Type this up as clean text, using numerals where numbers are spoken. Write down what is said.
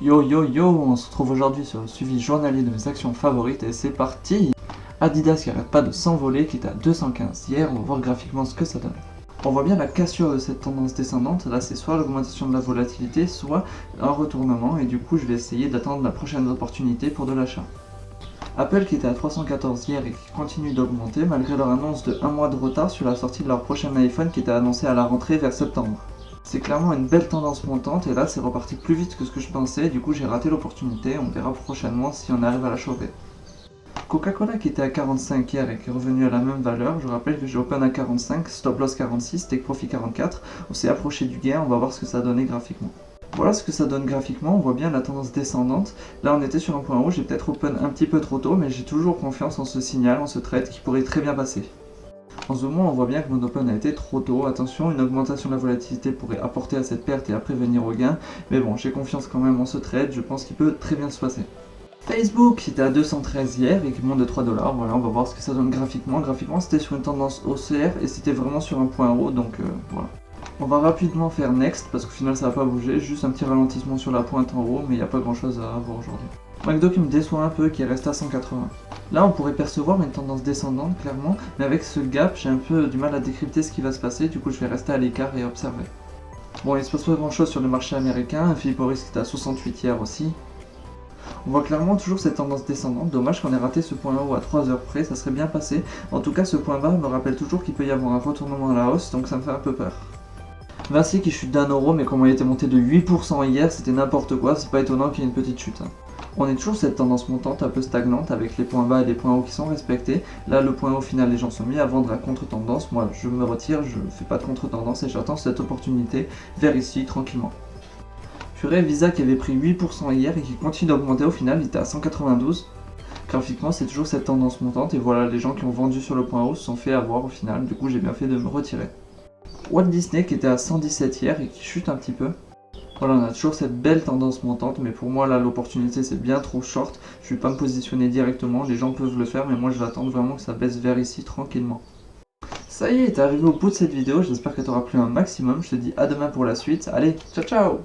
Yo yo yo, on se retrouve aujourd'hui sur le suivi journalier de mes actions favorites et c'est parti. Adidas qui arrête pas de s'envoler, qui était à 215 hier, on va voir graphiquement ce que ça donne. On voit bien la cassure de cette tendance descendante, là c'est soit l'augmentation de la volatilité, soit un retournement et du coup je vais essayer d'attendre la prochaine opportunité pour de l'achat. Apple qui était à 314 hier et qui continue d'augmenter malgré leur annonce de 1 mois de retard sur la sortie de leur prochain iPhone qui était annoncé à la rentrée vers septembre. C'est clairement une belle tendance montante et là c'est reparti plus vite que ce que je pensais, du coup j'ai raté l'opportunité, on verra prochainement si on arrive à la choper. Coca-Cola qui était à 45 hier et qui est revenu à la même valeur, je rappelle que j'ai open à 45, stop loss 46, take profit 44, on s'est approché du gain, on va voir ce que ça a donné graphiquement. Voilà ce que ça donne graphiquement, on voit bien la tendance descendante, là on était sur un point haut, j'ai peut-être open un petit peu trop tôt mais j'ai toujours confiance en ce signal, en ce trade qui pourrait très bien passer. En zoomant, on voit bien que mon open a été trop tôt. Attention, une augmentation de la volatilité pourrait apporter à cette perte et après venir au gain. Mais bon, j'ai confiance quand même en ce trade, je pense qu'il peut très bien se passer. Facebook qui était à 213 hier et qui monte de 3$. Voilà, on va voir ce que ça donne graphiquement. Graphiquement, c'était sur une tendance haussière et c'était vraiment sur un point haut, donc voilà. On va rapidement faire next parce qu'au final ça va pas bouger, juste un petit ralentissement sur la pointe en haut, mais il n'y a pas grand chose à voir aujourd'hui. McDo qui me déçoit un peu, qui reste à 180. Là on pourrait percevoir une tendance descendante clairement, mais avec ce gap j'ai un peu du mal à décrypter ce qui va se passer, du coup je vais rester à l'écart et observer. Bon, il se passe pas grand chose sur le marché américain, Philip Morris qui était à 68 hier aussi. On voit clairement toujours cette tendance descendante, dommage qu'on ait raté ce point haut à 3 heures près, ça serait bien passé. En tout cas ce point bas me rappelle toujours qu'il peut y avoir un retournement à la hausse, donc ça me fait un peu peur. Vinci qui chute d'1€, mais comme il était monté de 8% hier, c'était n'importe quoi, c'est pas étonnant qu'il y ait une petite chute. On est toujours cette tendance montante un peu stagnante avec les points bas et les points hauts qui sont respectés. Là le point haut final les gens sont mis à vendre à contre-tendance, moi je me retire, je fais pas de contre-tendance et j'attends cette opportunité vers ici tranquillement. Purée, Visa qui avait pris 8% hier et qui continue d'augmenter au final, il était à 192. Graphiquement c'est toujours cette tendance montante et voilà, les gens qui ont vendu sur le point haut se sont fait avoir au final, du coup j'ai bien fait de me retirer. Walt Disney qui était à 117 hier et qui chute un petit peu. Voilà, on a toujours cette belle tendance montante, mais pour moi là l'opportunité c'est bien trop short, je ne vais pas me positionner directement, les gens peuvent le faire, mais moi je vais attendre vraiment que ça baisse vers ici tranquillement. Ça y est, t'es arrivé au bout de cette vidéo, j'espère qu'elle t'aura plu un maximum, je te dis à demain pour la suite, allez, ciao ciao!